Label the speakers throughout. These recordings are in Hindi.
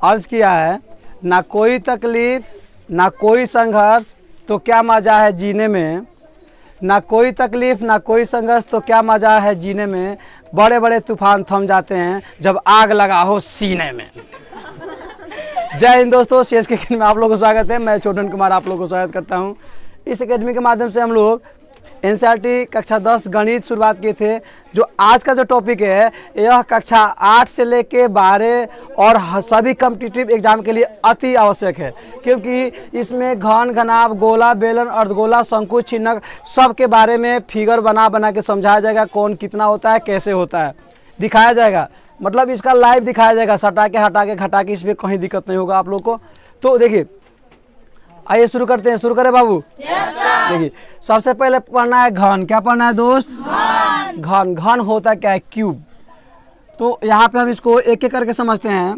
Speaker 1: अर्ज किया है, ना कोई तकलीफ ना कोई संघर्ष तो क्या मज़ा है जीने में, ना कोई तकलीफ ना कोई संघर्ष तो क्या मज़ा है जीने में, बड़े बड़े तूफान थम जाते हैं जब आग लगा हो सीने में। जय हिंद दोस्तों, सीएस के अकेडमी में आप लोगों को स्वागत है। मैं छोटन कुमार आप लोगों को स्वागत करता हूं। इस अकेडमी के माध्यम से हम लोग एनसीईआरटी कक्षा 10 गणित शुरुआत किए थे। जो आज का जो टॉपिक है यह कक्षा 8 से लेके 12 और सभी कॉम्पिटिटिव एग्जाम के लिए अति आवश्यक है, क्योंकि इसमें घन, घनाभ, गोला, बेलन, अर्धगोला, शंकु, छिन्नक सब के बारे में फिगर बना बना के समझाया जाएगा। कौन कितना होता है, कैसे होता है, दिखाया जाएगा। मतलब इसका लाइव दिखाया जाएगा, सटा के हटा के घटा के, इसमें कहीं दिक्कत नहीं होगा आप लोग को। तो देखिए, आइए शुरू करते हैं। शुरू करें बाबू? देखिए, सबसे पहले पढ़ना है घन। क्या पढ़ना है दोस्त? घन। घन होता क्या है? क्यूब। तो यहाँ पे हम इसको एक एक करके समझते हैं।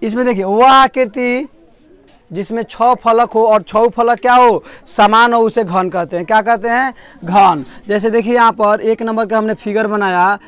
Speaker 1: इसमें देखिए, वह आकृति जिसमें 6 फलक हो और 6 फलक क्या हो, समान हो, उसे घन कहते हैं। क्या कहते हैं? घन। जैसे देखिए यहाँ पर 1 नंबर का हमने फिगर बनाया।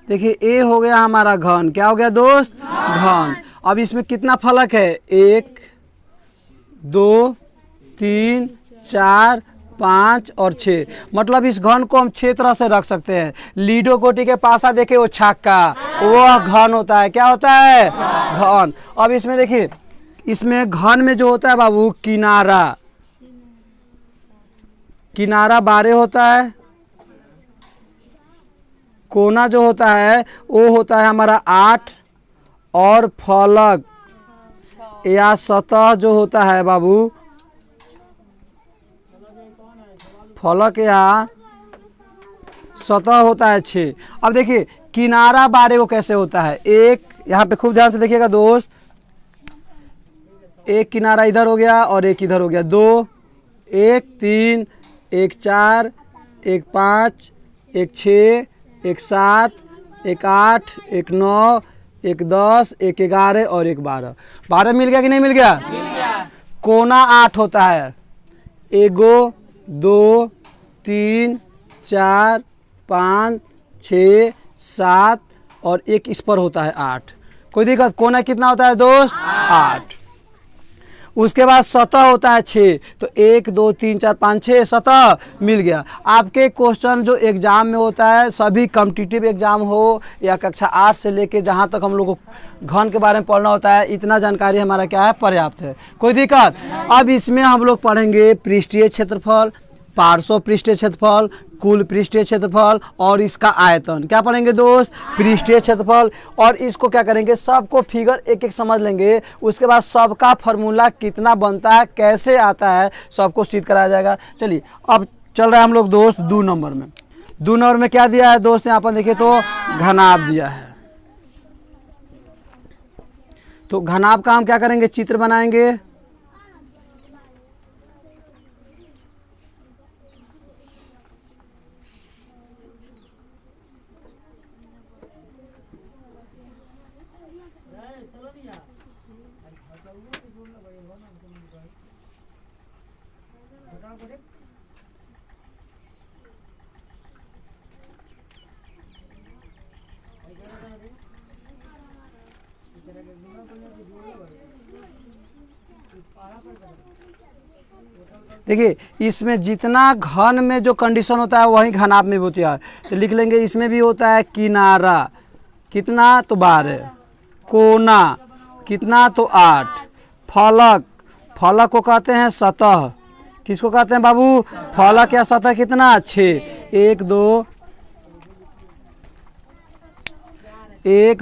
Speaker 1: देखिए, ए हो गया हमारा घन। क्या हो गया दोस्त? घन। अब इसमें कितना फलक है? 1 2 3 4 5 और 6। मतलब इस घन को हम 6 तरह से रख सकते हैं। लीडो गोटी के पासा देखे वो छक्का, वह घन होता है। क्या होता है? घन। अब इसमें देखिए, इसमें घन में जो होता है बाबू, किनारा। किनारा 12 होता है। कोना जो होता है वो होता है हमारा 8। और फलक या सतह जो होता है बाबू, फलक या सतह होता है 6। अब देखिए, किनारा 12 को कैसे होता है। एक, यहाँ पे खूब ध्यान से देखिएगा दोस्त, एक किनारा इधर हो गया और एक इधर हो गया। 2 1 3 1 4 1 5 1 6 1 7 1 8 1 9 1 10 1 11 और 1 12। 12 मिल गया कि नहीं मिल गया? मिल गया। कोना 8 होता है। 1 2 3 4 5 6 7 और एक इस पर होता है 8। कोई दिक्कत? कोना कितना होता है दोस्त? 8। उसके बाद सतह होता है 6। तो 1 2 3 4 5 6 सतह मिल गया। आपके क्वेश्चन जो एग्जाम में होता है, सभी कॉम्पिटिटिव एग्जाम हो या कक्षा 8 से लेके जहां तक हम लोग को घन के बारे में पढ़ना होता है, इतना जानकारी हमारा क्या है, पर्याप्त है। कोई दिक्कत? अब इसमें हम लोग पढ़ेंगे पृष्ठीय क्षेत्रफल, पार्श्व पृष्ठीय क्षेत्रफल, कुल पृष्ठीय क्षेत्रफल और इसका आयतन। क्या पढ़ेंगे दोस्त? पृष्ठीय क्षेत्रफल। और इसको क्या करेंगे, सबको फिगर एक एक समझ लेंगे। उसके बाद सबका फार्मूला कितना बनता है, कैसे आता है, सबको सिद्ध कराया जाएगा। चलिए, अब चल रहा है हम लोग दोस्त 2 नंबर में। 2 नंबर में क्या दिया है दोस्त? यहाँ पर देखिए तो घनाभ दिया है। तो घनाभ का हम क्या करेंगे, चित्र बनाएंगे। देखिए, इसमें जितना घन में जो कंडीशन होता है वही घनाभ में भी होता है। तो लिख लेंगे, इसमें भी होता है किनारा कितना, तो 12। कोना कितना, तो 8। फलक, फलक को कहते हैं सतह। किसको कहते हैं बाबू? फलक या सतह कितना? 6। 1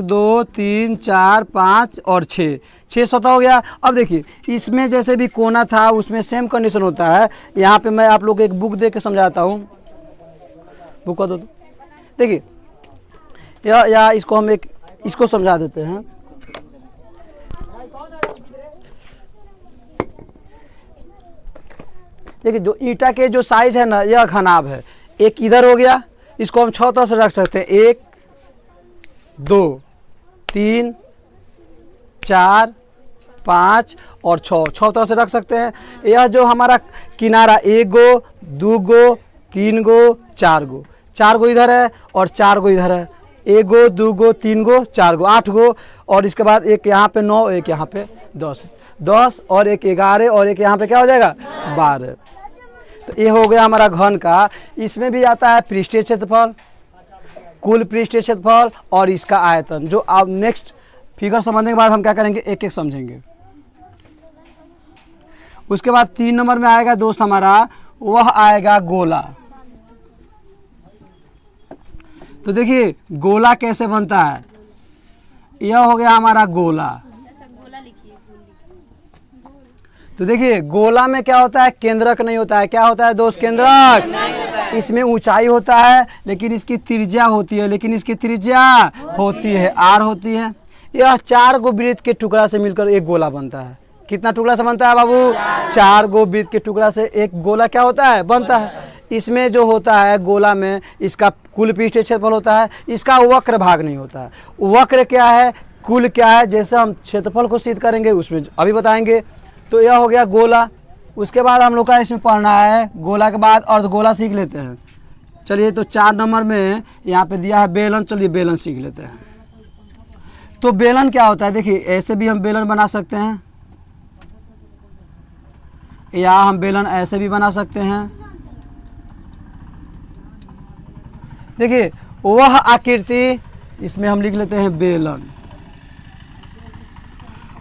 Speaker 1: 2 3 4 5 और 6 सतह हो गया। अब देखिए, इसमें जैसे भी कोना था उसमें सेम कंडीशन होता है। यहाँ पे मैं आप लोग को एक बुक दे के समझाता हूँ। बुक दो। देखिए, या इसको हम इसको समझा देते हैं। देखिए, जो ईंटा के जो साइज है ना, यह घनाभ है। एक इधर हो गया, इसको हम 6 तरह से रख सकते हैं। 1 2 3 4 5 और 6 तरह से रख सकते हैं। यह जो हमारा किनारा 1 गो 2 गो 3 गो 4 गो, 4 गो इधर है और 4 गो इधर है, 1 गो 2 गो 3 गो 4 गो, 8 गो, और इसके बाद एक यहाँ पे 9, एक यहाँ पे 10 और एक 11 और एक यहाँ पे क्या हो जाएगा 12। तो ये हो गया हमारा घन का। इसमें भी आता है पृष्ठीय क्षेत्रफल, कुल पृष्ठीय क्षेत्रफल और इसका आयतन, जो आप नेक्स्ट फिगर समझने के बाद हम क्या करेंगे एक एक समझेंगे। उसके बाद 3 नंबर में आएगा दोस्त हमारा, वह आएगा गोला। तो देखिए गोला कैसे बनता है, यह हो गया हमारा गोला। तो देखिए गोला में क्या होता है, केंद्रक नहीं होता है। क्या होता है दोस्त, केंद्रक। इसमें ऊंचाई होता है लेकिन इसकी त्रिज्या होती है, r होती है। यह 4 गो वृत्त के टुकड़ा से मिलकर एक गोला बनता है। कितना टुकड़ा से बनता है बाबू, 4 गो वृत्त के टुकड़ा से एक गोला क्या होता है, बनता है। इसमें जो होता है गोला में, इसका कुल पृष्ठीय क्षेत्रफल होता है, इसका वक्र भाग नहीं होता है। वक्र क्या है, कुल क्या है, जैसे हम क्षेत्रफल को सिद्ध करेंगे उसमें अभी बताएंगे। तो यह हो गया गोला। उसके बाद हम लोग का इसमें पढ़ना है, गोला के बाद अर्धगोला सीख लेते हैं। चलिए तो 4 नंबर में यहाँ पे दिया है बेलन, चलिए बेलन सीख लेते हैं। तो बेलन क्या होता है, देखिए ऐसे भी हम बेलन बना सकते हैं, या हम बेलन ऐसे भी बना सकते हैं। देखिए वह आकृति, इसमें हम लिख लेते हैं बेलन।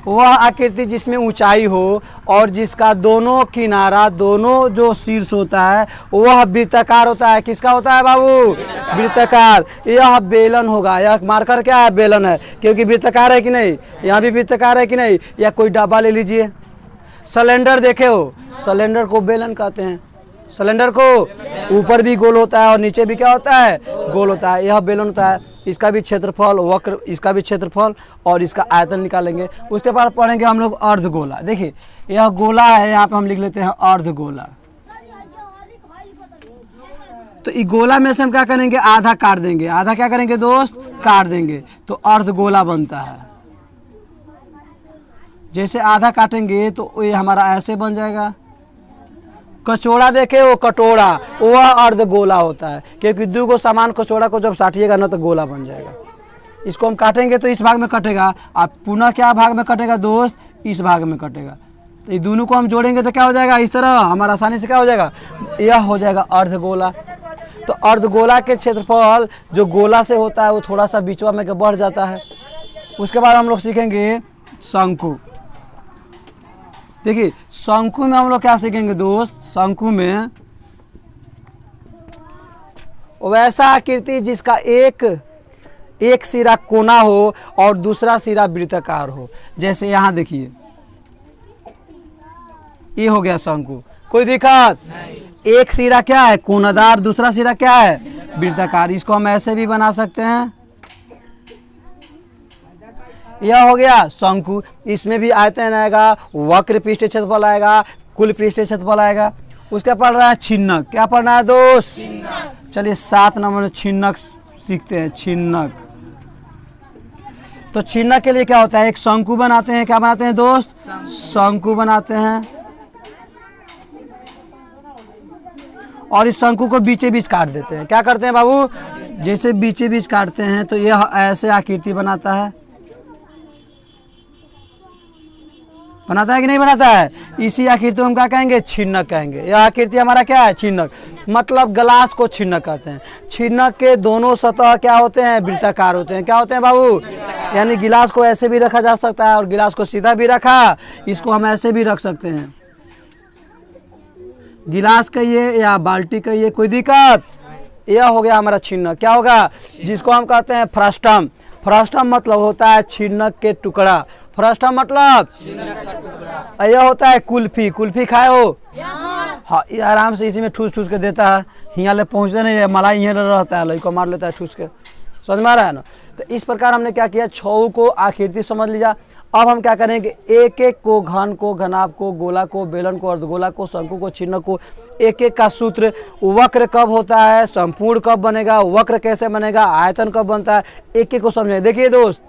Speaker 1: वह आकृति जिसमें ऊंचाई हो और जिसका दोनों किनारा, दोनों जो शीर्ष होता है वह वृत्ताकार होता है। किसका होता है बाबू, वृत्ताकार। यह बेलन होगा। यह मार्कर क्या है, बेलन है, क्योंकि वृत्ताकार है कि नहीं, यहाँ भी वृत्ताकार है कि नहीं। या कोई डब्बा ले लीजिए, सिलेंडर देखे हो, सिलेंडर को बेलन कहते हैं। सिलेंडर को ऊपर भी गोल होता है और नीचे भी क्या होता है, गोल होता है। यह बेलन होता है। इसका भी क्षेत्रफल, वक्र, इसका भी क्षेत्रफल और इसका आयतन निकालेंगे। उसके बाद पढ़ेंगे हम लोग अर्धगोला। देखिए यह गोला है, यहाँ पे हम लिख लेते हैं अर्धगोला। तो इस गोला में से हम क्या करेंगे, आधा काट देंगे। आधा क्या करेंगे दोस्त, काट देंगे, तो अर्धगोला बनता है। जैसे आधा काटेंगे तो ये हमारा ऐसे बन जाएगा। कचौड़ा देखे वो, कटोरा, वह अर्धगोला होता है, क्योंकि 2 गो सामान कचौड़ा को जब साटिएगा ना तो गोला बन जाएगा। इसको हम काटेंगे तो इस भाग में कटेगा, और पुनः क्या भाग में कटेगा दोस्त, इस भाग में कटेगा। तो ये दोनों को हम जोड़ेंगे तो क्या हो जाएगा, इस तरह हमारा आसानी से क्या हो जाएगा, यह हो जाएगा अर्धगोला। तो अर्धगोला के क्षेत्रफल जो गोला से होता है वो थोड़ा सा बीचवा में के बढ़ जाता है। उसके बाद हम लोग सीखेंगे शंकु। देखिए शंकु में हम लोग क्या सीखेंगे दोस्त, शंकु में वैसा आकृति जिसका एक सिरा कोना हो और दूसरा सिरा वृत्ताकार हो। जैसे यहाँ देखिए ये हो गया शंकु, कोई दिक्कत नहीं। एक सिरा क्या है, कोनादार, दूसरा सिरा क्या है, वृत्ताकार। इसको हम ऐसे भी बना सकते हैं। यह हो गया शंकु। इसमें भी आयतन आएगा, वक्र पृष्ठीय क्षेत्रफल आएगा, कुल पृष्ठीय क्षेत्रफल आएगा। उसका पढ़ रहा है छिन्नक। क्या पढ़ना है दोस्त, चलिए 7 नंबर में छिन्नक सीखते हैं। छिन्नक, तो छिन्नक के लिए क्या होता है, एक शंकु बनाते हैं। क्या बनाते हैं दोस्त, शंकु बनाते हैं, और इस शंकु को बीचे बीच काट देते हैं। क्या करते हैं बाबू, जैसे बीचे बीच काटते हैं तो यह ऐसे आकृति बनाता है। बनाता है कि नहीं बनाता है। इसी आकृति को हम क्या कहेंगे, छिन्नक कहेंगे। यह आकृति हमारा क्या है, छिन्नक, मतलब गिलास को छिन्नक कहते हैं। छिन्नक के दोनों सतह क्या होते हैं, वृत्ताकार होते हैं। क्या होते हैं बाबू, यानी गिलास को ऐसे भी रखा जा सकता है और गिलास को सीधा भी रखा, इसको हम ऐसे भी रख सकते हैं। गिलास कहिए या बाल्टी कहिए, कोई दिक्कत। यह हो गया हमारा छिन्नक। क्या होगा, जिसको हम कहते हैं फ्रस्टम। फ्रस्टम मतलब होता है छिन्नक के टुकड़ा। फ्रस्टम मतलब यह होता है कुल्फी। कुल्फी खाए हो, हाँ, ये आराम से इसी में ठूस ठूस के देता है। यहाँ ले पहुँचते नहीं है, मलाई यहाँ रहता है, लड़को मार लेता है ठूस के। समझ में आ रहा है ना। तो इस प्रकार हमने क्या किया, 6 को आकृति समझ लिया। अब हम क्या करेंगे, एक एक को, घन को, घनाभ को, गोला को, बेलन को, अर्धगोला को, शंकु को, छिन्न को, एक एक का सूत्र, वक्र कब होता है, संपूर्ण कब बनेगा, वक्र कैसे बनेगा, आयतन कब बनता है, एक एक को समझें। देखिए दोस्त,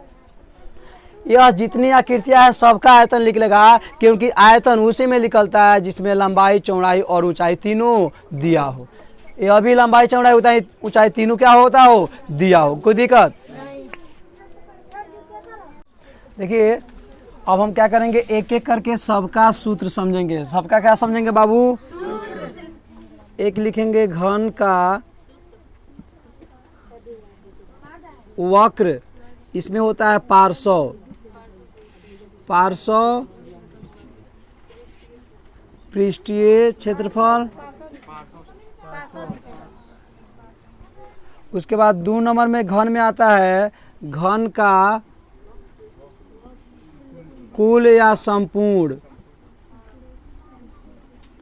Speaker 1: यह जितनी आकृतियां हैं सबका आयतन लिख लेगा, क्योंकि आयतन उसी में निकलता है जिसमें लंबाई, चौड़ाई और ऊंचाई तीनों दिया हो। यह भी लंबाई, चौड़ाई, ऊंचाई तीनों क्या होता हो, दिया हो। कोई दिक्कत? देखिए अब हम क्या करेंगे, एक एक करके सबका सूत्र समझेंगे। सबका क्या समझेंगे बाबू? एक लिखेंगे घन का वक्र, इसमें होता है पार्श्व, पार्श्व पृष्ठीय क्षेत्रफल। उसके बाद 2 नंबर में घन में आता है घन का कुल या संपूर्ण,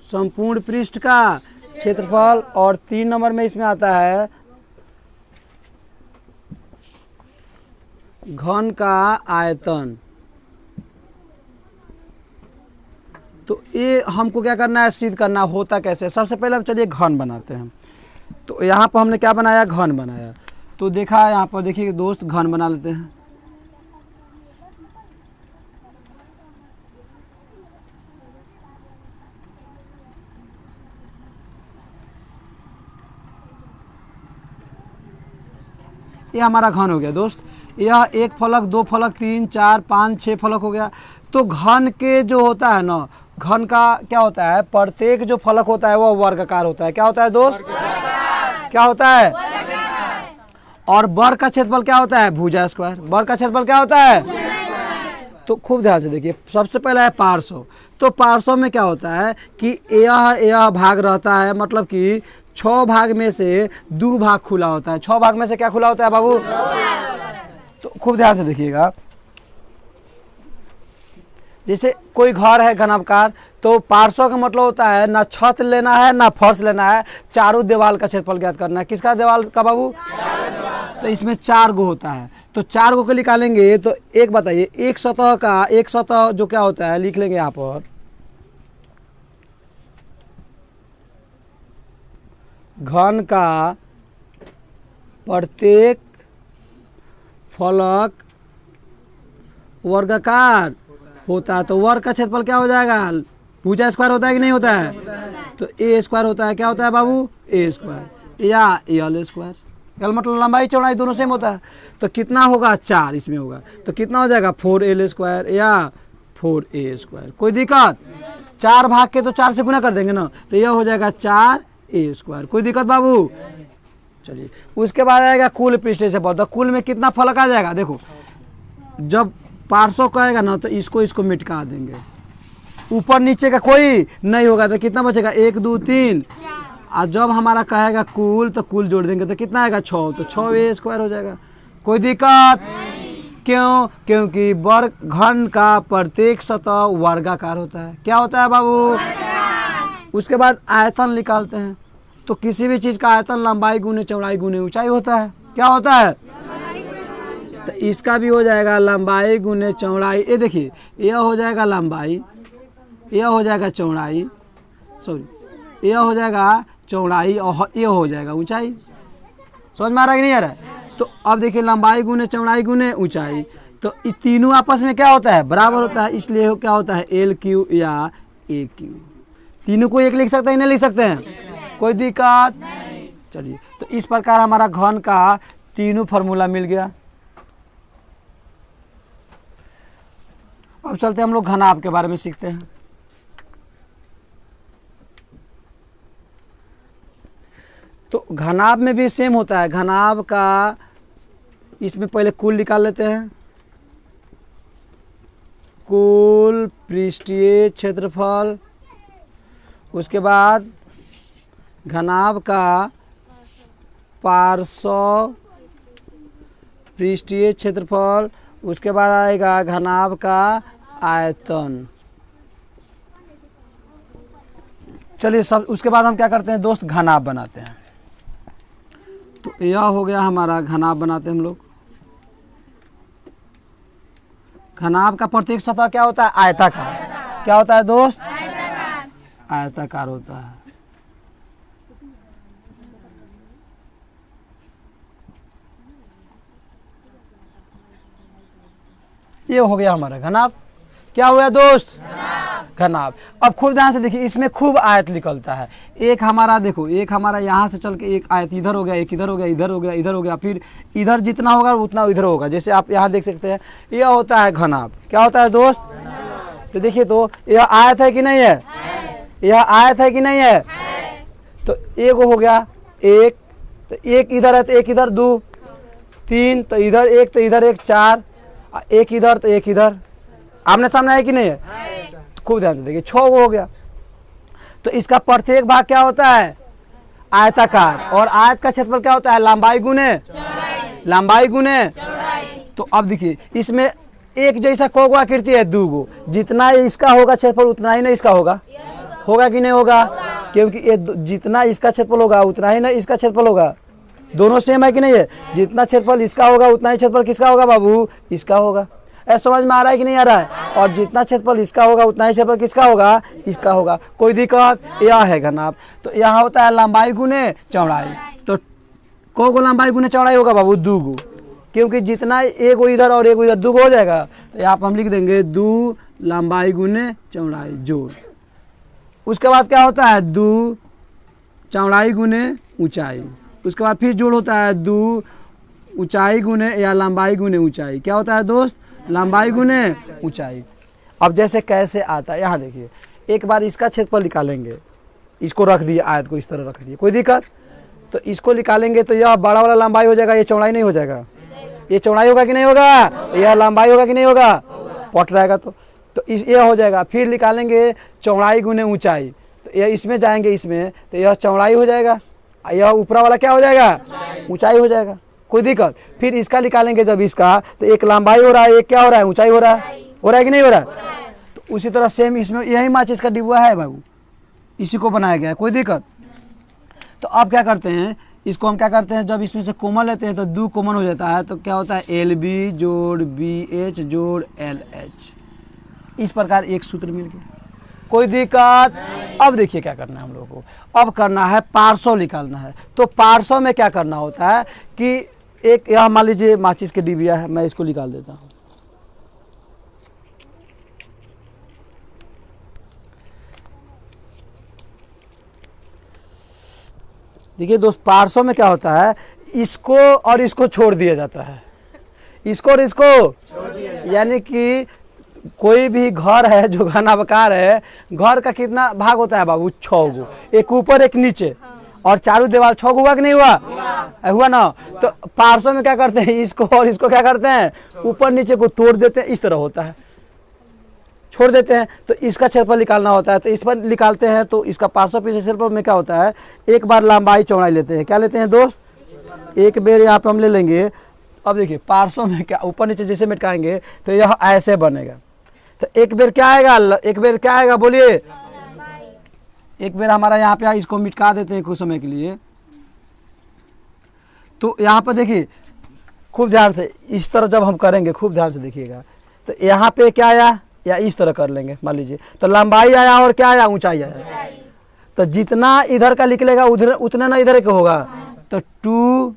Speaker 1: संपूर्ण पृष्ठ का क्षेत्रफल। और 3 नंबर में इसमें आता है घन का आयतन। तो ये हमको क्या करना है, सिद्ध करना होता कैसे। सबसे पहले हम चलिए घन बनाते हैं। तो यहाँ पर हमने क्या बनाया, घन बनाया। तो देखा यहाँ पर, देखिए दोस्त घन बना लेते हैं। ये हमारा घन हो गया दोस्त। यह 1 फलक, 2 फलक, 3, 4, 5, 6 फलक हो गया। तो घन के जो होता है ना, घन का क्या होता है, प्रत्येक जो फलक होता है वो वर्गाकार होता है। क्या होता है दोस्त? क्या होता है? और वर्ग का क्षेत्रफल क्या होता है, भुजा स्क्वायर। वर्ग का क्षेत्रफल क्या होता है? तो खूब ध्यान से देखिए। सबसे पहला है पार्श्व। तो पार्श्व में क्या होता है कि यह भाग रहता है, मतलब कि 6 भाग में से 2 भाग खुला होता है। 6 भाग में से क्या खुला होता है बाबू? तो खूब ध्यान से देखिएगा। जैसे कोई घर है घनाकार, तो पार्श्व का मतलब होता है ना छत लेना है ना फर्श लेना है, चारों दीवार का क्षेत्रफल ज्ञात करना है। किसका दीवार का बाबू? तो इसमें 4 गो होता है। तो 4 गो को निकालेंगे तो एक बताइए, एक सतह का, एक सतह जो क्या होता है, लिख लेंगे यहाँ पर घन का प्रत्येक फलक वर्गाकार होता है। तो वर्ग का क्षेत्रफल क्या हो जाएगा, भुजा स्क्वायर होता है कि नहीं होता है? तो ए स्क्वायर होता है। क्या होता है बाबू? ए स्क्वायर या एल स्क्वायर। एल मतलब लंबाई चौड़ाई दोनों सेम होता है। तो कितना होगा, 4 इसमें होगा। तो कितना हो जाएगा, 4l स्क्वायर या 4a स्क्वायर। कोई दिक्कत? 4 भाग के तो 4 से गुना कर देंगे ना, तो यह हो जाएगा 4a स्क्वायर। कोई दिक्कत बाबू? चलिए उसके बाद आएगा कुल पृष्ठ से बहुत। कुल में कितना फलक आ जाएगा, देखो जब पार्श्व कहेगा ना तो इसको मिटका देंगे, ऊपर नीचे का कोई नहीं होगा। तो कितना बचेगा, 1 2 3। और जब हमारा कहेगा कुल, तो कुल जोड़ देंगे तो कितना आएगा, 6। तो 6a स्क्वायर हो जाएगा। कोई दिक्कत? क्यों? क्योंकि वर्ग घन का प्रत्येक सतह वर्गाकार होता है। क्या होता है बाबू? उसके बाद आयतन निकालते हैं। तो किसी भी चीज का आयतन लंबाई गुने चौड़ाई गुने ऊंचाई होता है। क्या होता है? तो इसका भी हो जाएगा लंबाई गुने चौड़ाई। ये देखिए, यह हो जाएगा लंबाई, यह हो जाएगा चौड़ाई, सॉरी यह हो जाएगा चौड़ाई, और यह हो जाएगा ऊंचाई। समझ में आ रहा है कि नहीं आ रहा है? तो अब देखिए, लंबाई गुने चौड़ाई गुने ऊंचाई, तो ये तीनों आपस में क्या होता है, बराबर होता है। इसलिए क्या होता है, LQ या AQ। तीनों को एक लिख सकते हैं, नहीं लिख सकते हैं? कोई दिक्कत? चलिए, तो इस प्रकार हमारा घन का तीनों फार्मूला मिल गया। अब चलते हम लोग घनाभ के बारे में सीखते हैं। तो घनाभ में भी सेम होता है। घनाभ का इसमें पहले कुल निकाल लेते हैं। कुल पृष्ठीय क्षेत्रफल, उसके बाद घनाभ का पार्श्व पृष्ठीय क्षेत्रफल, उसके बाद आएगा घनाभ का आयतन। चलिए सब, उसके बाद हम क्या करते हैं दोस्त, घनाभ बनाते हैं। तो यह हो गया हमारा घनाभ बनाते हैं हम लोग। घनाभ का प्रत्येक सतह क्या होता है? आयताकार। क्या होता है दोस्त? आयताकार होता है। ये हो गया हमारा घनाभ। क्या हुआ दोस्त? घनाभ। अब खूब ध्यान से देखिए, इसमें खूब आयत निकलता है। एक हमारा देखो, एक हमारा यहाँ से चल के एक आयत इधर हो गया, एक इधर हो गया, इधर हो गया, इधर हो गया, फिर इधर जितना होगा उतना इधर होगा। जैसे आप यहाँ देख सकते हैं, यह होता है घनाभ। क्या होता है दोस्त? तो देखिए, तो यह आयत है कि नहीं है? यह आयत है कि नहीं है? तो एक हो गया, एक, तो एक इधर है तो एक इधर, दो, तीन, तो इधर एक, तो इधर एक, चार, एक इधर तो एक इधर। आमने सामने है कि नहीं है? तो खूब ध्यान से देखिए, 6 हो गया। तो इसका प्रत्येक भाग क्या होता है? आयताकार। और आयत का क्षेत्रफल क्या होता है? लंबाई गुने लंबाई गुने। तो अब देखिए, इसमें एक जैसा को आकृति है, दो गो। जितना इसका होगा क्षेत्रफल उतना ही ना इसका होगा। होगा कि नहीं होगा? क्योंकि ये जितना इसका क्षेत्रफल होगा उतना ही ना इसका क्षेत्रफल होगा। दोनों सेम है कि नहीं है? जितना क्षेत्रफल इसका होगा उतना ही क्षेत्रफल किसका होगा बाबू? इसका होगा। ऐसा समझ में आ रहा है कि नहीं आ रहा है? और जितना क्षेत्रफल इसका होगा उतना ही क्षेत्रफल किसका होगा? इसका होगा। कोई दिक्कत? यह है घनाभ। तो यहाँ होता है लंबाई गुने चौड़ाई। तो को लंबाई गुने चौड़ाई होगा बाबू? 2 गो। क्योंकि जितना एक गो इधर और एक गो इधर, 2 गो हो जाएगा। तो यहाँ पर हम लिख देंगे 2 लंबाई गुने चौड़ाई जोड़। उसके बाद क्या होता है? 2 चौड़ाई गुने ऊंचाई। उसके बाद फिर जोड़ होता है 2 ऊंचाई गुने या लंबाई गुने ऊंचाई। क्या होता है दोस्त? लंबाई गुने ऊंचाई। अब जैसे कैसे आता है, यहाँ देखिए, एक बार इसका क्षेत्रफल निकालेंगे। इसको रख दिए, आयत को इस तरह रख दिए, कोई दिक्कत? तो इसको निकालेंगे तो यह बड़ा वाला लंबाई हो जाएगा, ये चौड़ाई नहीं हो जाएगा। ये चौड़ाई होगा कि नहीं होगा? यह लंबाई होगा कि नहीं होगा? पट रहेगा। तो ये हो जाएगा। फिर निकालेंगे चौड़ाई गुने ऊंचाई, तो यह इसमें जाएंगे, इसमें तो यह चौड़ाई हो जाएगा, यह ऊपरा वाला क्या हो जाएगा? ऊंचाई हो जाएगा। कोई दिक्कत? फिर इसका निकालेंगे जब इसका, तो एक लंबाई हो रहा है, एक क्या हो रहा है? ऊंचाई हो रहा है। हो रहा है कि नहीं हो रहा है? तो उसी तरह सेम इसमें यही माचिस का डिब्बा है बाबू, इसी को बनाया गया है। कोई दिक्कत? तो अब क्या करते हैं, इसको हम क्या करते हैं, जब इसमें से कॉमन लेते हैं तो 2 कॉमन हो जाता है। तो क्या होता है? LB जोड़ BH जोड़ LH। इस प्रकार एक सूत्र मिल गया। कोई दिक्कत? अब देखिए क्या करना है हम लोगों को। अब करना है पार्श्व निकालना है। तो पार्श्व में क्या करना होता है कि एक यह मान लीजिए माचिस के डिबिया है, मैं इसको निकाल देता हूँ। देखिए दोस्त, पार्श्व में क्या होता है? इसको और इसको छोड़ दिया जाता है। इसको और इसको, यानी कि कोई भी घर है जो घनाभकार है, घर का कितना भाग होता है बाबू? 6 गो। एक ऊपर एक नीचे, और चारों दीवार 6 गो। हुआ कि नहीं हुआ? हुआ ना? तो पार्श्व में क्या करते हैं? इसको और इसको क्या करते हैं? ऊपर नीचे को तोड़ देते हैं। इस तरह होता है, छोड़ देते हैं। तो इसका क्षेत्रफल निकालना होता है। तो इस पर निकालते हैं, तो इसका पार्श्व पीछे क्षेत्रफल में क्या होता है? एक बार लंबाई चौड़ाई लेते हैं। क्या लेते हैं दोस्त? एक बेर यहाँ पे हम ले लेंगे। अब देखिए, पार्श्व में क्या, ऊपर नीचे जैसे मिटाएंगे तो यह ऐसे बनेगा। तो एक बेर क्या आएगा? एक बेर क्या आएगा बोलिए? एक बेर हमारा यहाँ पे इसको मिटा देते हैं कुछ समय के लिए। तो यहाँ पर देखिए खूब ध्यान से, इस तरह जब हम करेंगे खूब ध्यान से देखिएगा। तो यहाँ पे क्या आया? या इस तरह कर लेंगे मान लीजिए। तो लंबाई आया और क्या आया? ऊंचाई आया। तो जितना इधर का निकलेगा उधर उतना ना इधर का होगा। तो 2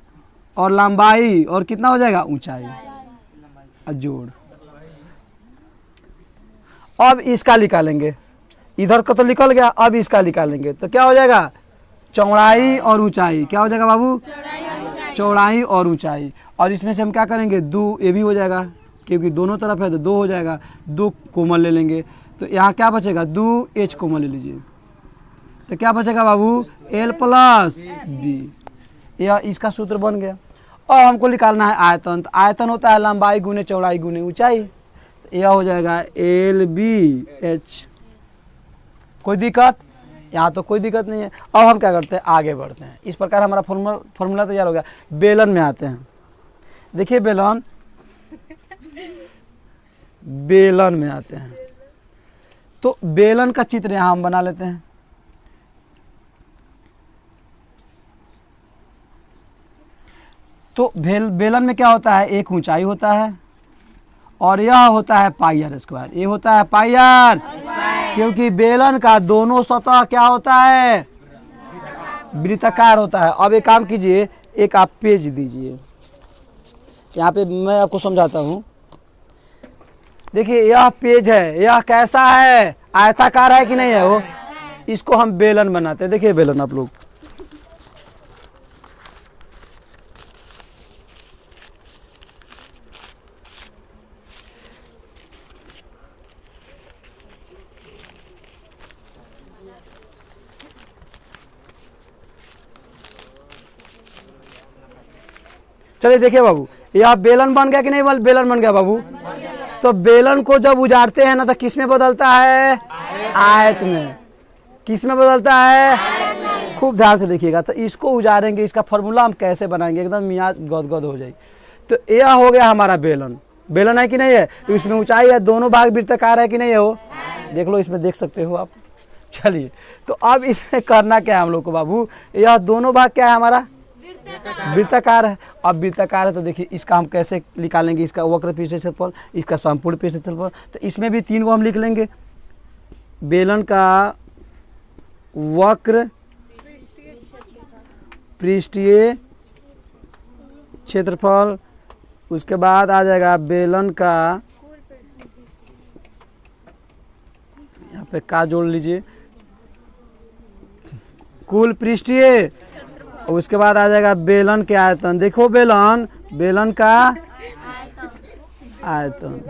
Speaker 1: और लंबाई और कितना हो जाएगा? ऊंचाई जोड़। अब इसका निकालेंगे, इधर का तो निकल गया, अब इसका निकालेंगे तो क्या हो जाएगा? चौड़ाई और ऊंचाई। क्या हो जाएगा बाबू? चौड़ाई और ऊंचाई। और इसमें से हम क्या करेंगे? 2, ये भी हो जाएगा क्योंकि दोनों तरफ है तो 2 हो जाएगा। 2 कॉमन ले लेंगे, तो यहाँ क्या बचेगा? 2H कॉमन ले लीजिए, तो क्या बचेगा बाबू? L + B। यह इसका सूत्र बन गया। और हमको निकालना है आयतन। तो आयतन होता है लंबाई गुने चौड़ाई गुने ऊंचाई। यह हो जाएगा LBH। कोई दिक्कत? यहाँ तो कोई दिक्कत नहीं है। अब हम क्या करते हैं? आगे बढ़ते हैं। इस प्रकार हमारा फॉर्मूला तैयार हो गया। बेलन में आते हैं। देखिए बेलन में आते हैं। तो बेलन का चित्र यहाँ हम बना लेते हैं। तो बेलन में क्या होता है? एक ऊंचाई होता है और यह होता है पाई आर स्क्वायर, ये होता है पाई आर, क्योंकि बेलन का दोनों सतह क्या होता है, वृत्ताकार होता है। अब एक काम कीजिए, एक आप पेज दीजिए, यहाँ पे मैं आपको समझाता हूँ। देखिए यह पेज है, यह कैसा है, आयताकार है कि नहीं है, वो इसको हम बेलन बनाते हैं। देखिए बेलन आप लोग, चलिए देखिए बाबू, यह बेलन बन गया कि नहीं, बेलन बन गया बाबू। तो बेलन को जब उजाड़ते हैं ना तो किस में बदलता है, आयत में। किस में बदलता है, खूब ध्यान से देखिएगा। तो इसको उजाड़ेंगे, इसका फॉर्मूला हम कैसे बनाएंगे, एकदम मियाज गदगद हो जाएगी। तो यह हो गया हमारा बेलन। बेलन है कि नहीं है, तो इसमें ऊंचाई है, दोनों भाग वृत्ताकार है कि नहीं है, वो देख लो, इसमें देख सकते हो आप। चलिए तो अब इसमें करना क्या है हम लोग को बाबू, यह दोनों भाग क्या है हमारा, वृत्ताकार है। अब वृत्ताकार है तो देखिए इसका हम कैसे निकालेंगे, इसका वक्र पृष्ठ क्षेत्रफल, इसका संपूर्ण पृष्ठ क्षेत्रफल। तो इसमें भी 3 को हम लिख लेंगे, बेलन का वक्र पृष्ठीय क्षेत्रफल, उसके बाद आ जाएगा बेलन का, यहाँ पे का जोड़ लीजिए, कुल पृष्ठीय, उसके बाद आ जाएगा बेलन के आयतन। देखो बेलन, बेलन का आयतन।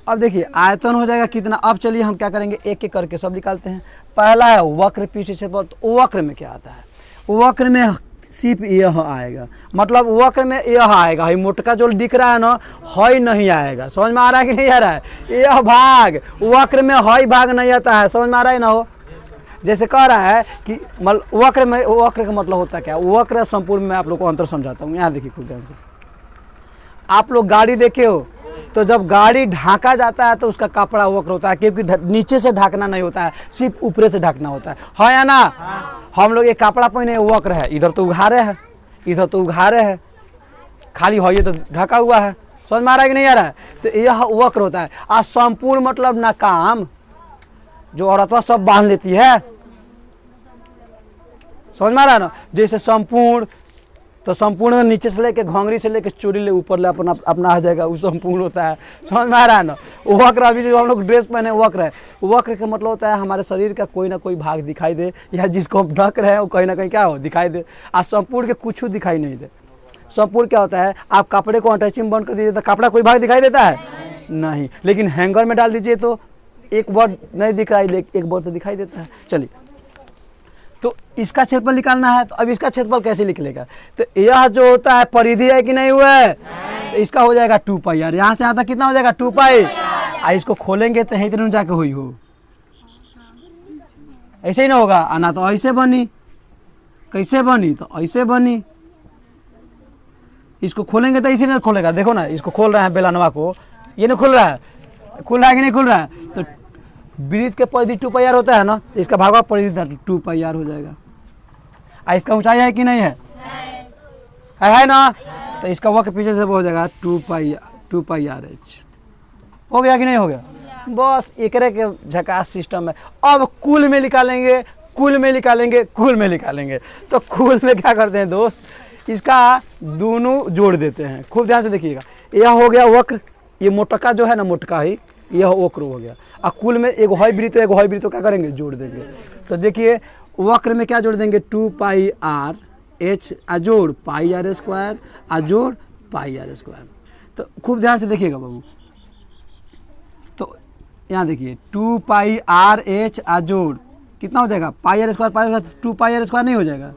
Speaker 1: अब देखिए आयतन हो जाएगा कितना। अब चलिए हम क्या करेंगे, एक एक करके सब निकालते हैं। पहला है वक्र पृष्ठ क्षेत्रफल। तो वक्र में क्या आता है, वक्र में सिर्फ यह आएगा, मतलब वक्र में यह आएगा, ये मोटका जो दिख रहा है ना, हई नहीं आएगा। समझ में आ रहा है कि नहीं आ रहा है, यह भाग वक्र में हई भाग नहीं आता है। समझ में आ रहा है ना हो, जैसे कह रहा है कि वक्र में, वक्र का मतलब होता है क्या, वक्र संपूर्ण में आप लोग को अंतर समझाता हूँ। यहाँ देखिए खुद ध्यान से, आप लोग गाड़ी देखे हो तो जब गाड़ी ढाका जाता है तो उसका कपड़ा वक्र होता है, क्योंकि नीचे से ढकना नहीं होता है, सिर्फ ऊपर से ढकना होता है या ना। हम लोग ये कपड़ा पहने वक्र है, इधर तो उघारे है, इधर तो उघारे है, खाली हो ये तो ढका हुआ है। समझ में आ रहा है कि नहीं आ रहा है, तो यह वक्र होता है। और संपूर्ण मतलब नाकाम, जो औरतवा सब बांध लेती है। समझ में आ रहा है ना, जैसे संपूर्ण, तो संपूर्ण नीचे से लेके घोंगरी से लेके चोरी ले ऊपर ले अपना अपना आ जाएगा, वो संपूर्ण होता है। समझ में आ रहा है ना। वक्र, अभी जो हम लोग ड्रेस पहने वक्र है, वक्र का मतलब होता है हमारे शरीर का कोई ना कोई भाग दिखाई दे, या जिसको हम ढक रहे हैं वो कहीं ना कहीं क्या हो, दिखाई दे। और संपूर्ण के कुछ दिखाई नहीं दे। संपूर्ण क्या होता है, आप कपड़े को अटैची में बंद कर दीजिए तो कपड़ा कोई भाग दिखाई देता है नहीं, लेकिन हैंगर में डाल दीजिए तो एक वर्ड नहीं दिख रहा है, एक वर्ड तो दिखाई देता है। चलिए तो इसका क्षेत्रफल निकालना है, तो अब इसका क्षेत्रफल कैसे निकलेगा, तो यह जो होता है परिधि है कि नहीं हुआ है, तो इसका हो जाएगा 2 पाई यार। यहाँ से यहाँ तक कितना हो जाएगा 2 पाई। इसको खोलेंगे तो इधर जाके हुई हो, ऐसे ही ना होगा, आना तो ऐसे बनी, कैसे बनी, तो ऐसे बनी। इसको खोलेंगे तो इसे नहीं खोलेगा, देखो ना, इसको खोल रहे हैं बेलनवा को, ये नहीं खुल रहा है, खुल रहा है कि नहीं खुल रहा है। तो वृत्त के परिधि 2 पाई आर होता है ना, तो इसका भागवा परिधि 2 पाई आर हो जाएगा। इसका ऊंचाई है कि नहीं है, है ना, तो इसका वक्र पीछे से हो जाएगा 2 पाई आर एच। हो गया कि नहीं हो गया, बस एक के झकास सिस्टम है। अब कुल में निकालेंगे, कुल में निकालेंगे, कुल में निकालेंगे। तो कुल में क्या करते हैं दोस्त, इसका दोनों जोड़ देते हैं। खूब ध्यान से देखिएगा, यह हो गया वक्र, ये मोटका जो है ना, मोटका ही यह वक्र हो गया। और कुल में एक हई वृत्त, एक हई वृत्त क्या करेंगे, जोड़ देंगे। तो देखिए वक्र में क्या जोड़ देंगे, 2 पाई आर एच अजोड़ पाई आर स्क्वायर अजोड़ पाई आर स्क्वायर। तो खूब ध्यान से देखिएगा बाबू, तो यहाँ देखिए 2 पाई आर एच अजोड़ कितना हो जाएगा, pi r square, pi 2 pi r square नहीं हो जाएगा,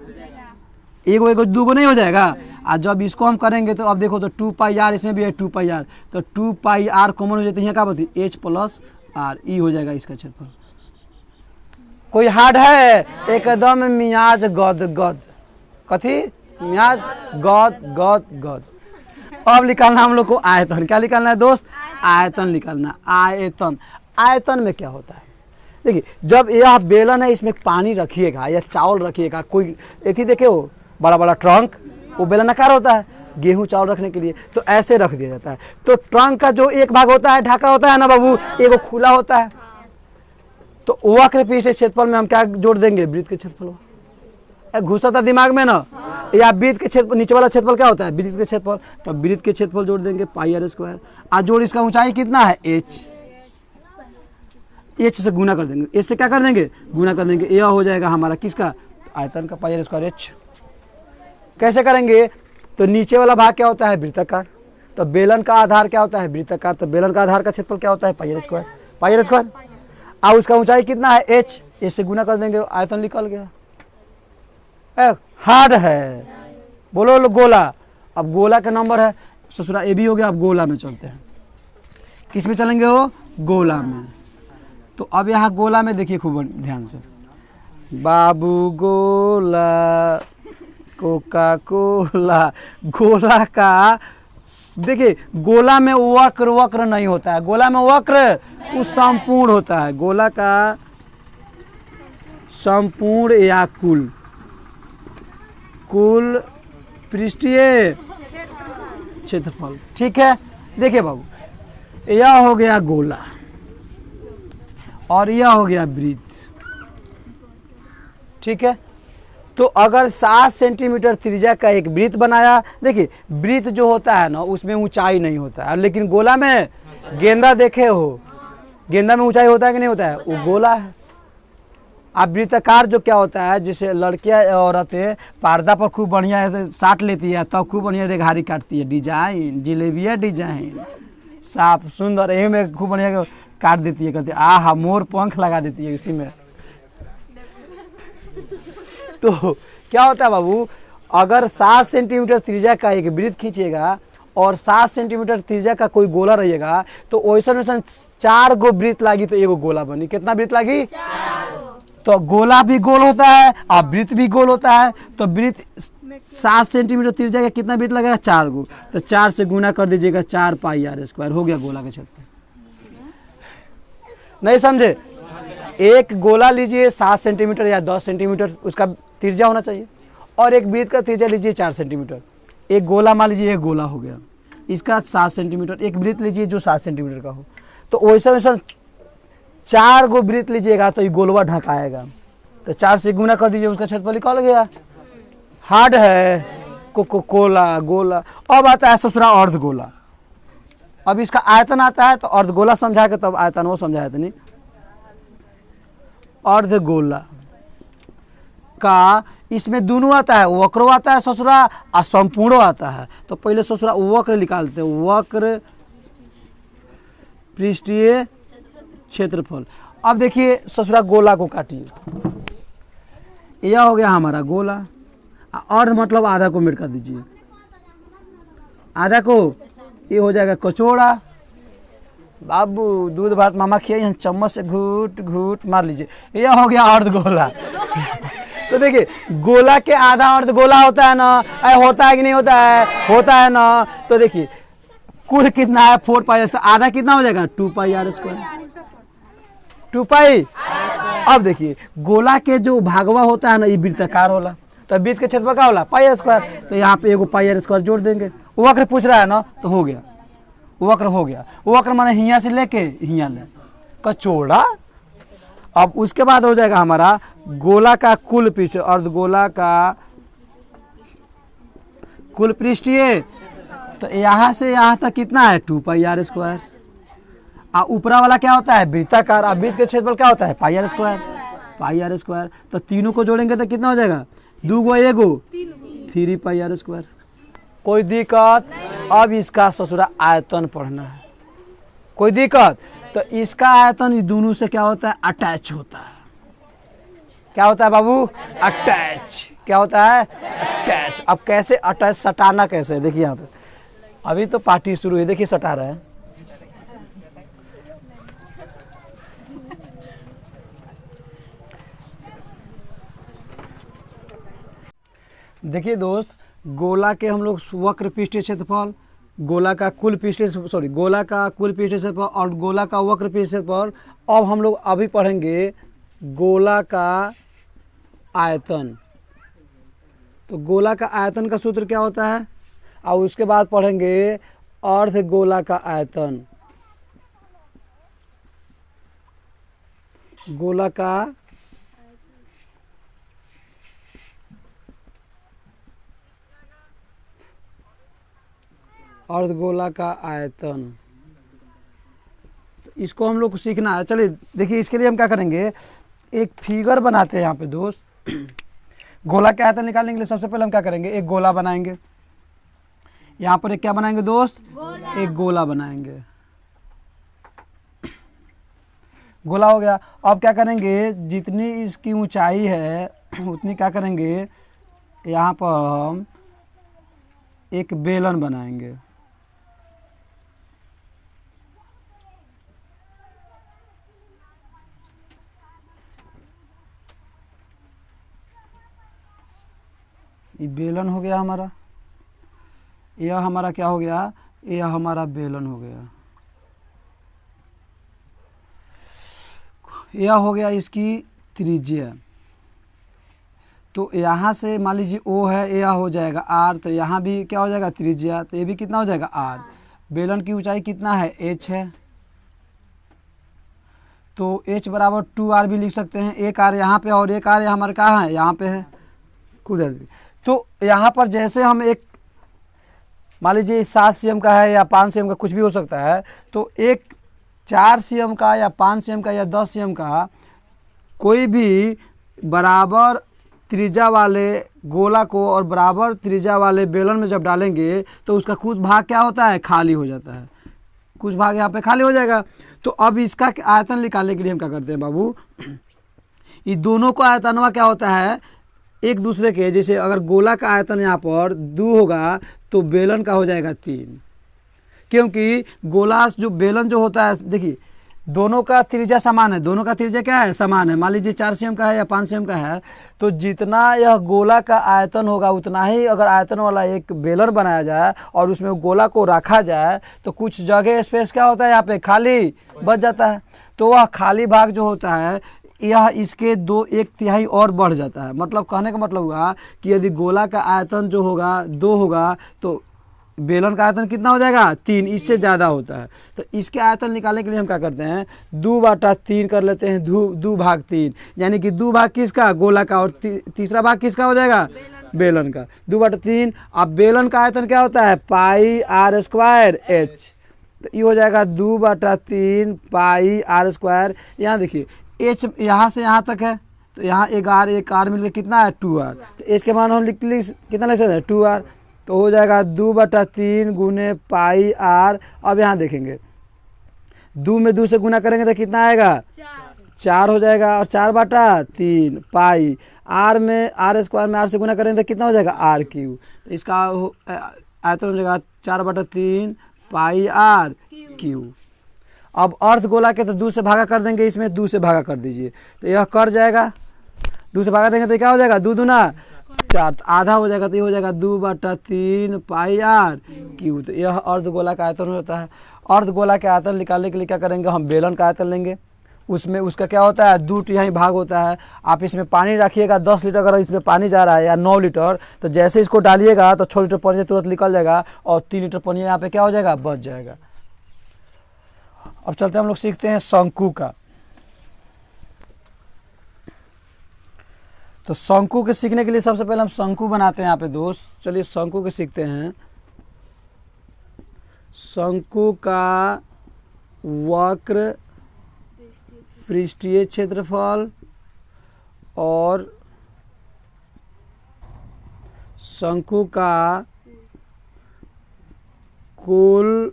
Speaker 1: एगो एगो दूगो नहीं हो जाएगा। और जब इसको हम करेंगे तो अब देखो तो 2 पाई आर, इसमें भी है 2 पाई आर, तो 2 पाई आर कॉमन हो जाते हैं, क्या बोलती है, एच प्लस आर, ई हो जाएगा इसका क्षेत्रफल। कोई हार्ड है, एकदम मियाज गद गद, कथी मियाज गद गद गद। अब निकालना हम लोग को आयतन, क्या निकालना है दोस्त, आयतन निकालना। आयतन, आयतन में क्या होता है, देखिए जब यह बेलन है, इसमें पानी रखिएगा या चावल रखिएगा, कोई एथी देखे हो बड़ा बड़ा ट्रंक, वो बेलनाकार होता है, गेहूं चावल रखने के लिए, तो ऐसे रख दिया जाता है। तो ट्रंक का जो एक भाग होता है ढाका होता है ना बाबू, एक खुला होता है। तो वक्र पृष्ठ क्षेत्रफल में हम क्या जोड़ देंगे, वृत्त के क्षेत्रफल। घुसा था दिमाग में ना, या वृत्त के क्षेत्रफल, नीचे वाला क्षेत्रफल क्या होता है, वृत्त के क्षेत्रफल, तो वृत्त के क्षेत्रफल जोड़ देंगे पाई आर स्क्वायर। आज जोड़ इसका ऊंचाई कितना है, एच से गुना कर देंगे, एच से क्या कर देंगे, गुना कर देंगे। यह हो जाएगा हमारा किसका, आयतन का पाई आर स्क्वायर एच। कैसे करेंगे, तो नीचे वाला भाग क्या होता है, वृत्ताकार, तो बेलन का आधार क्या होता है, वृत्ताकार, तो बेलन का आधार का क्षेत्रफल क्या होता है, pi r square, pi r square. अब उसका ऊंचाई कितना है, एच, एच से गुना कर देंगे, आयतन निकल गया। हार्ड है, बोलो लो गोला। अब गोला का नंबर है ससुरा ए भी हो गया। अब गोला में चलते हैं, किस में चलेंगे, वो गोला में। तो अब यहाँ गोला में देखिए खूब ध्यान से, बाबू गोला कोका कोला, गोला का देखिए, गोला में वक्र वक्र नहीं होता है, गोला में वक्र वो संपूर्ण होता है। गोला का संपूर्ण या कुल, कुल पृष्ठीय क्षेत्रफल, ठीक है। देखिए बाबू, यह हो गया गोला और यह हो गया वृत्त, ठीक है। तो अगर 7 सेंटीमीटर त्रिज्या का एक वृत्त बनाया, देखिए वृत्त जो होता है ना उसमें ऊंचाई नहीं होता है, लेकिन गोला में, गेंदा देखे हो, गेंदा में ऊंचाई होता है कि नहीं होता है, वो गोला है। अब वृत्ताकार जो क्या होता है, जैसे लड़कियां औरतें पर्दा पर खूब बढ़िया साट लेती है, तब खूब बढ़िया रेघारी काटती है, डिजाइन जिलेबिया डिजाइन साफ सुंदर, यही में खूब बढ़िया काट देती है, कहती है आहा मोर पंख लगा देती है इसी में। तो क्या होता है बाबू, अगर 7 सेंटीमीटर त्रिज्या का एक वृत्त खींचेगा और 7 सेंटीमीटर त्रिज्या का कोई गोला रहेगा, तो वैसा वैसा 4 गो वृत्त लागी तो एगो गोला बनी। कितना वृत्त लागी, तो गोला भी गोल होता है और वृत्त भी गोल होता है। तो वृत्त 7 सेंटीमीटर त्रिज्या का कितना वृत्त लगेगा, 4 गो, तो 4 से गुना कर दीजिएगा, 4 पाई आर स्क्वायर हो गया गोला का क्षेत्रफल। नहीं समझे, एक गोला लीजिए 7 सेंटीमीटर या 10 सेंटीमीटर उसका त्रिज्या होना चाहिए, और एक वृत्त का त्रिज्या लीजिए 4 सेंटीमीटर। एक गोला मान लीजिए, एक गोला हो गया, इसका 7 सेंटीमीटर, एक वृत्त लीजिए जो 7 सेंटीमीटर का हो, तो वैसा वैसा 4 गो वृत्त लीजिएगा तो ये गोलवा ढकाएगा, तो 4 से गुना कर दीजिए, उसका क्षेत्रफल निकल गया। हार्ड है, कोला गोला। अब आता है ससुरा अर्ध गोला। अब इसका आयतन आता है, तो अर्ध गोला समझा के तब आयतन वो समझाया था नहीं। अर्ध गोला का इसमें दोनों आता है, वक्र आता है ससुरा और संपूर्ण आता है। तो पहले ससुरा वक्र निकालते हैं, वक्र पृष्ठीय क्षेत्रफल। अब देखिए ससुरा गोला को काटिए, यह हो गया हमारा गोला, अर्ध मतलब आधा को मेट कर दीजिए, आधा को ये हो जाएगा कचौड़ा। बाबू दूध भात मामा खिया, चम्मच से घूट घूट मार लीजिए, यह हो गया अर्ध गोला। तो देखिए गोला के आधा अर्ध गोला होता है ना, होता है कि नहीं होता है, होता है ना। तो देखिए कुल कितना है 4 पाई, तो आधा कितना हो जाएगा 2 पाई आर स्क्वायर, 2 पाई। अब देखिए गोला के जो भागवा होता है ना, ये वृत्ताकार होला, तो वृत्त के क्षेत्रफल क्या होला, पाई आर स्क्वायर। तो यहाँ पे एगो पाई आर स्क्वायर जोड़ देंगे, वक्र पूछ रहा है ना, तो हो गया वक्र, हो गया वक्र माने हिया से लेके हिया ले कचौड़ा। अब उसके बाद हो जाएगा हमारा गोला का कुल पृष्ठ, अर्धगोला का कुल पृष्ठीय। तो यहाँ से यहाँ तक कितना है 2 पाई आर स्क्वायर। ऊपरा वाला क्या होता है वृत्ताकार, वृत्त के क्षेत्रफल क्या होता है pi r square, pi r square. तो तीनों को जोड़ेंगे तो कितना हो जाएगा, 2 गो एगो 3 पाई आर स्क्वायर। कोई दिक्कत। अब इसका ससुरा आयतन पढ़ना है, कोई दिक्कत। तो इसका आयतन दोनों से क्या होता है अटैच होता है। क्या होता है बाबू, अटैच। क्या होता है अटैच। अब कैसे अटैच, सटाना कैसे है, देखिए यहाँ पे अभी तो पार्टी शुरू है, देखिए सटा रहे हैं। देखिए दोस्त, गोला के हम लोग वक्र पृष्ठीय क्षेत्रफल, गोला का कुल पृष्ठीय गोला का कुल पृष्ठीय क्षेत्रफल और गोला का वक्र पृष्ठीय क्षेत्रफल। अब हम लोग अभी पढ़ेंगे गोला का आयतन। तो गोला का आयतन का सूत्र क्या होता है, और उसके बाद पढ़ेंगे अर्ध गोला का आयतन। गोला का अर्धगोला का आयतन, तो इसको हम लोग को सीखना है। चलिए देखिए, इसके लिए हम क्या करेंगे, एक फिगर बनाते हैं यहाँ पे दोस्त। गोला का आयतन निकालने के लिए सबसे पहले हम क्या करेंगे, एक गोला बनाएंगे। यहाँ पर एक क्या बनाएंगे दोस्त, एक गोला बनाएंगे। गोला हो गया। अब क्या करेंगे, जितनी इसकी ऊंचाई है उतनी क्या करेंगे, यहाँ पर हम एक बेलन बनाएंगे। ये बेलन हो गया हमारा, यह हमारा क्या हो गया, यह हमारा बेलन हो गया। यह हो गया इसकी त्रिज्या। तो यहाँ से मान लीजिए ओ है, यह हो जाएगा आर, तो यहाँ भी क्या हो जाएगा त्रिज्या, तो ये भी कितना हो जाएगा आर। बेलन की ऊंचाई कितना है, एच है, तो एच बराबर 2r भी लिख सकते हैं। एक आर यहाँ पे और एक आर हमारे कहाँ है, यहाँ पे है खुद। तो यहाँ पर जैसे हम एक मान लीजिए 7 cm का है या 5 cm का, कुछ भी हो सकता है, तो एक 4 cm का या 5 cm का या 10 cm का कोई भी बराबर त्रिज्या वाले गोला को और बराबर त्रिज्या वाले बेलन में जब डालेंगे तो उसका कुछ भाग क्या होता है, खाली हो जाता है। कुछ भाग यहाँ पे खाली हो जाएगा। तो अब इसका आयतन निकालने के लिए हम क्या करते हैं बाबू, ये दोनों का आयतनवा क्या होता है, एक दूसरे के, जैसे अगर गोला का आयतन यहाँ पर 2 होगा तो बेलन का हो जाएगा 3, क्योंकि गोला जो बेलन जो होता है, देखिए दोनों का त्रिज्या समान है। दोनों का त्रिज्या क्या है, समान है। मान लीजिए 4 cm का है या 5 cm का है, तो जितना यह गोला का आयतन होगा उतना ही अगर आयतन वाला एक बेलन बनाया जाए और उसमें गोला को रखा जाए तो कुछ जगह स्पेस क्या होता है, यहाँ पे खाली बच जाता है। तो वह खाली भाग जो होता है यह इसके 1/3 और बढ़ जाता है। मतलब कहने का मतलब हुआ कि यदि गोला का आयतन जो होगा 2 होगा तो बेलन का आयतन कितना हो जाएगा, 3, इससे ज़्यादा होता है। तो इसके आयतन निकालने के लिए हम क्या करते हैं, 2/3 कर लेते हैं, 2 भाग 3, यानी कि 2 भाग किसका, गोला का, और तीसरा भाग किसका हो जाएगा, बेलन का। 2/3। अब बेलन का आयतन क्या होता है, πr²h, तो ये हो जाएगा 2/3 πr²। यहाँ देखिए h यहाँ से यहाँ तक है, तो यहाँ एक आर मिलकर कितना है, 2r। तो h के मान हम कितना लिख सकते हैं, 2r। तो हो जाएगा 2/3 गुने πr। अब यहाँ देखेंगे 2 में 2 से गुना करेंगे तो कितना आएगा, 4 हो जाएगा, और 4/3 पाई r में r² में r से गुना करेंगे तो कितना हो जाएगा, r³। तो इसका आयतन हो जाएगा 4/3 πr³। अब अर्ध गोला के तो 2 से भागा कर देंगे, इसमें 2 से भागा कर दीजिए, तो यह कर जाएगा। 2 से भागा देंगे तो क्या हो जाएगा, 2 दूना 4, आधा हो जाएगा, तो ये हो जाएगा 2/3 πr³। तो यह अर्ध गोला का आयतन होता है। अर्ध गोला के आयतन निकालने के लिए क्या करेंगे, हम बेलन का आयतन लेंगे। उसमें उसका क्या होता है, 2/3 भाग होता है। आप इसमें पानी रखिएगा, 10 लीटर अगर इसमें पानी जा रहा है या 9 लीटर, तो जैसे इसको डालिएगा तो 6 लीटर पानी तुरंत निकल जाएगा और 3 लीटर पानी यहाँ पे क्या हो जाएगा, बच जाएगा। अब चलते हम लोग सीखते हैं शंकु का। तो शंकु के सीखने के लिए सबसे पहले हम शंकु बनाते हैं यहाँ पे दोस्त। चलिए शंकु के सीखते हैं। शंकु का वक्र पृष्ठीय क्षेत्रफल और शंकु का कुल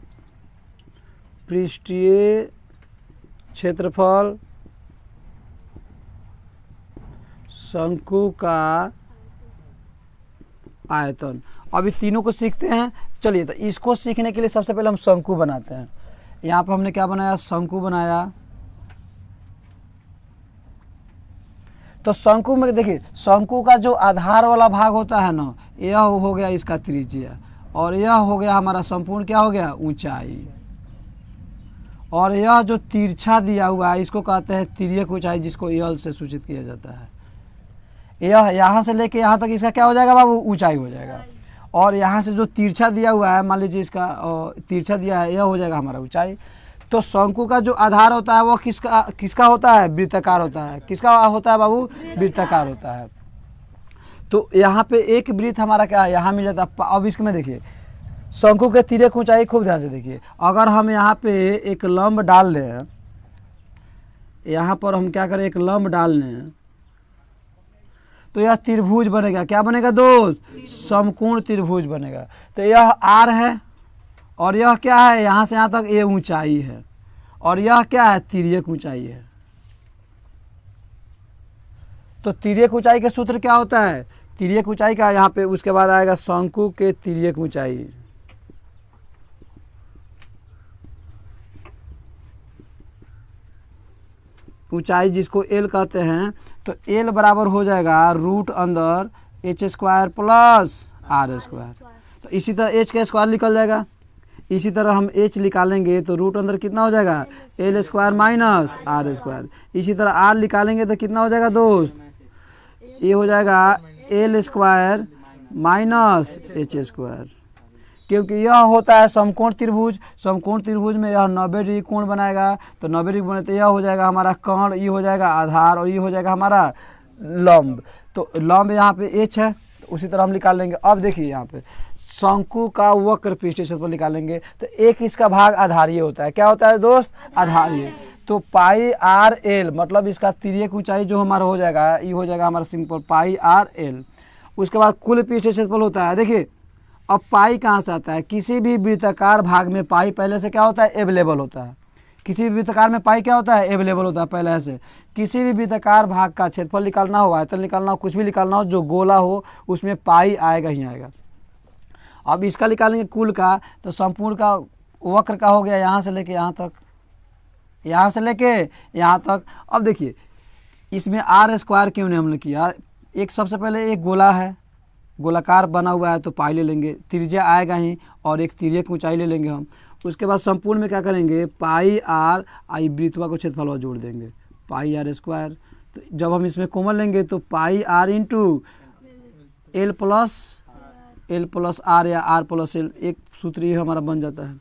Speaker 1: पृष्ठीय क्षेत्रफल, शंकु का आयतन। अभी तीनों को सीखते हैं। चलिए तो इसको सीखने के लिए सबसे पहले हम शंकु बनाते हैं। यहाँ पर हमने क्या बनाया, शंकु बनाया। तो शंकु में देखिए, शंकु का जो आधार वाला भाग होता है ना, यह हो गया इसका त्रिज्या, और यह हो गया हमारा संपूर्ण क्या हो गया, ऊंचाई। और यह जो तिरछा दिया हुआ है इसको कहते हैं तिर्यक ऊंचाई, जिसको यल से सूचित किया जाता है। यह यहाँ से लेके यहाँ तक इसका क्या हो जाएगा बाबू, ऊंचाई हो जाएगा। और यहाँ से जो तिरछा दिया हुआ है, मान लीजिए इसका तिरछा दिया है, यह हो जाएगा हमारा ऊंचाई। तो शंकु का जो आधार होता है वो किसका किसका होता है? वृत्ताकार होता है। किसका होता है बाबू? वृत्ताकार होता है। तो यहाँ पे एक वृत्त हमारा क्या है, यहाँ मिल जाता है। अब इसमें देखिए शंकु के तिर्यक ऊंचाई खूब ध्यान से देखिए। अगर हम यहाँ पे एक लंब डाल लें, यहाँ पर हम क्या करें, एक लंब डाल लें, तो यह त्रिभुज बनेगा। क्या बनेगा दोस्त? समकोण त्रिभुज बनेगा। तो यह आर है और यह क्या है, यहाँ से यहाँ तक ये ऊंचाई है, और यह क्या है, तिर्यक ऊंचाई है। तो तिर्यक ऊंचाई के सूत्र क्या होता है? तिर्यक ऊंचाई का यहाँ पे उसके बाद आएगा शंकु के तिर्यक ऊंचाई। ऊंचाई जिसको एल कहते हैं, तो एल बराबर हो जाएगा रूट अंदर H square plus R square. तो इसी तरह एच का स्क्वायर निकल जाएगा। इसी तरह हम एच निकालेंगे तो रूट अंदर कितना हो जाएगा, L square minus R square. इसी तरह आर निकालेंगे तो कितना हो जाएगा दोस्त, ये हो जाएगा L square minus H square. क्योंकि यह होता है समकोण त्रिभुज। समकोण त्रिभुज में यह 90 डिग्री कोण बनाएगा। तो 90 डिग्री बने तो यह हो जाएगा हमारा कर्ण, ये हो जाएगा आधार, और ये हो जाएगा हमारा लंब। तो लंब यहाँ पे एच है, तो उसी तरह हम निकाल लेंगे। अब देखिए यहाँ पे शंकु का वक्र पृष्ठीय क्षेत्रफल निकालेंगे तो एक इसका भाग आधारीय होता है। क्या होता है दोस्त? आधारीय। तो पाई आर एल मतलब इसका तिर्यक ऊंचाई जो हमारा हो जाएगा, ये हो जाएगा हमारा सिंपल पाई आर एल। उसके बाद कुल पृष्ठीय क्षेत्रफल होता है। देखिए अब पाई कहाँ से आता है? किसी भी वृत्ताकार भाग में पाई पहले से क्या होता है, अवेलेबल होता है। किसी भी वृत्ताकार में पाई क्या होता है, अवेलेबल होता है पहले से। किसी भी वृत्ताकार भाग का क्षेत्रफल निकालना हो, आयतन निकालना हो, कुछ भी निकालना हो, जो गोला हो उसमें पाई आएगा ही आएगा। अब इसका निकालेंगे कुल का, तो संपूर्ण का वक्र का हो गया यहाँ से लेके यहाँ तक, यहाँ से लेके यहाँ तक। अब देखिए इसमें आर स्क्वायर क्यों नहीं हमने किया? एक सबसे पहले एक गोला है, गोलाकार बना हुआ है, तो पाई ले लेंगे, त्रिज्या आएगा ही, और एक तिर्यक ऊंचाई ले लेंगे हम। उसके बाद संपूर्ण में क्या करेंगे, पाई आर आई वृत्तवा को क्षेत्रफल जोड़ देंगे, पाई आर स्क्वायर। तो जब हम इसमें कॉमन लेंगे तो pi r into l plus r या आर प्लस एल, एक सूत्र ये हमारा बन जाता है।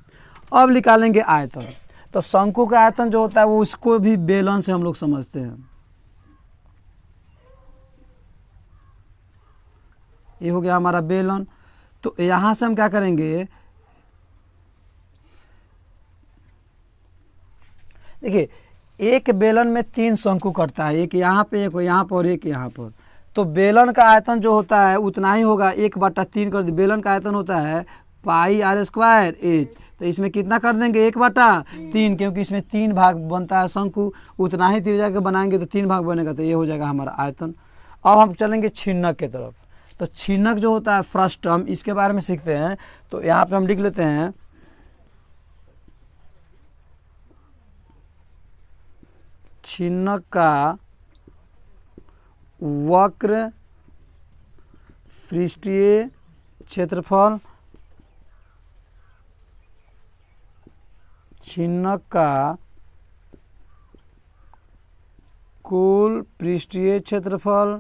Speaker 1: अब निकालेंगे आयतन। तो शंकु का आयतन जो होता है वो उसको भी बेलन से हम लोग समझते हैं। ये हो गया हमारा बेलन। तो यहाँ से हम क्या करेंगे, देखिए एक बेलन में 3 शंकु कटता है, एक यहाँ पे, एक यहाँ पर और एक यहाँ पर। तो बेलन का आयतन जो होता है उतना ही होगा, 1/3 कर दी। बेलन का आयतन होता है पाई आर स्क्वायर एच। तो इसमें कितना कर देंगे, 1/3, क्योंकि इसमें 3 भाग बनता है शंकु, उतना ही त्रिज्या के बनाएंगे तो 3 भाग बनेगा। तो ये हो जाएगा हमारा आयतन। अब हम चलेंगे छिन्नक के तरफ। तो छिन्नक जो होता है फ्रस्टम, इसके बारे में सीखते हैं। तो यहाँ पे हम लिख लेते हैं छिन्नक का वक्र पृष्ठीय क्षेत्रफल, छिन्नक का कुल पृष्ठीय क्षेत्रफल,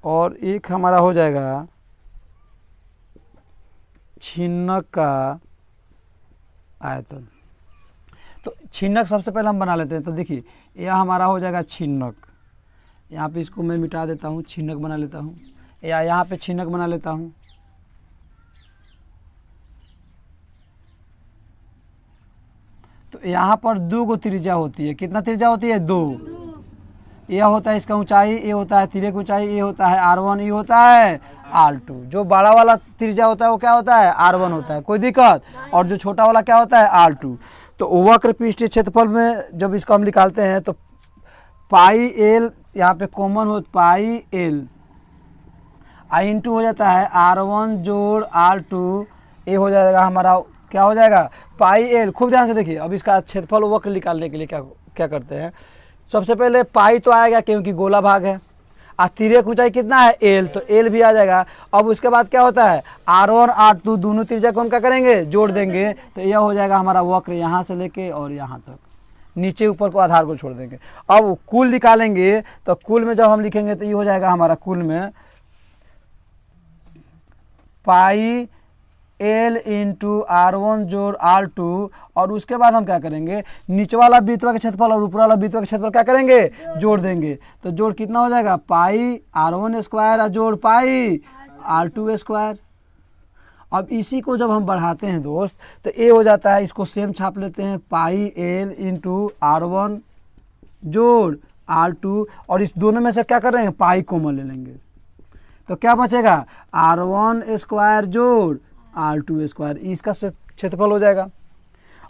Speaker 1: और एक हमारा हो जाएगा छिन्नक का आयतन। तो छिन्नक सबसे पहले हम बना लेते हैं। तो देखिए यह हमारा हो जाएगा छिन्नक। यहाँ पे इसको मैं मिटा देता हूँ, छिन्नक बना लेता हूँ, या यहाँ पे छिन्नक बना लेता हूँ। तो यहाँ पर 2 गो त्रिज्या होती है। कितना त्रिज्या होती है? 2। यह होता है इसका ऊंचाई, ये होता है तिर्यक ऊंचाई, ये होता है R1, ये होता है R2। जो बड़ा वाला त्रिज्या होता है वो क्या होता है, R1 होता है, कोई दिक्कत। और जो छोटा वाला क्या होता है, R2। तो वक्र पृष्ठीय क्षेत्रफल में जब इसको हम निकालते हैं तो पाई एल यहाँ पे कॉमन हो, पाई एल आई इंटू हो जाता है R1 जोड़ R2, ये हो जाएगा हमारा, क्या हो जाएगा, पाई एल। खूब ध्यान से देखिए। अब इसका क्षेत्रफल वक्र निकालने के लिए क्या करते हैं, सबसे पहले पाई तो आएगा क्योंकि गोला भाग है, और तिर्यक ऊंचाई कितना है, एल, तो एल भी आ जाएगा। अब उसके बाद क्या होता है, R1 R2 दोनों त्रिज्या को हम क्या करेंगे, जोड़ देंगे। तो यह हो जाएगा हमारा वक्र, यहाँ से लेके और यहाँ तक, नीचे ऊपर को आधार को छोड़ देंगे। अब कुल निकालेंगे तो कुल में जब हम लिखेंगे तो ये हो जाएगा हमारा कुल में पाई एल इंटू R1 जोड़ R2, और उसके बाद हम क्या करेंगे, नीचे वाला बीतवा का क्षेत्रफल और ऊपर वाला बीतवा का क्षेत्रफल क्या करेंगे, जोड़ देंगे। तो जोड़ कितना हो जाएगा, पाई R1 स्क्वायर और जोड़ पाई R2 स्क्वायर। अब इसी को जब हम बढ़ाते हैं दोस्त तो ए हो जाता है, इसको सेम छाप लेते हैं, पाई एल इंटू R1 जोड़ R2, और इस दोनों में से क्या कर रहे हैं, पाई कॉमन ले लेंगे। तो क्या बचेगा, R1 स्क्वायर जोड़ R2 स्क्वायर, इसका क्षेत्रफल हो जाएगा।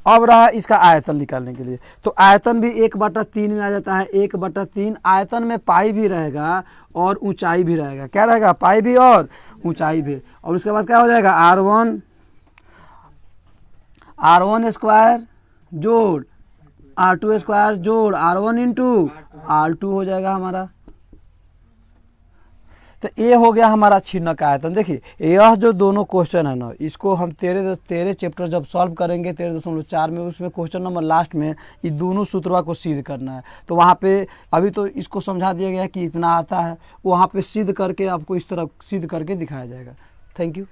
Speaker 1: अब रहा इसका आयतन निकालने के लिए, तो आयतन भी 1/3 में आ जाता है। 1/3 आयतन में पाई भी रहेगा और ऊंचाई भी रहेगा। क्या रहेगा, पाई भी और ऊंचाई भी। और उसके बाद क्या हो जाएगा, R1 स्क्वायर जोड़ R2 स्क्वायर जोड़ R1 इंटू R2 हो जाएगा हमारा। तो ये हो गया हमारा छिन्न का आयतन। देखिए यह जो दोनों क्वेश्चन है ना, इसको हम तेरे चैप्टर जब सॉल्व करेंगे 13.4 में, उसमें क्वेश्चन नंबर लास्ट में ये दोनों सूत्रों को सिद्ध करना है। तो वहाँ पे अभी तो इसको समझा दिया गया कि इतना आता है, वहाँ पे सिद्ध करके आपको इस तरह सिद्ध करके दिखाया जाएगा। Thank you.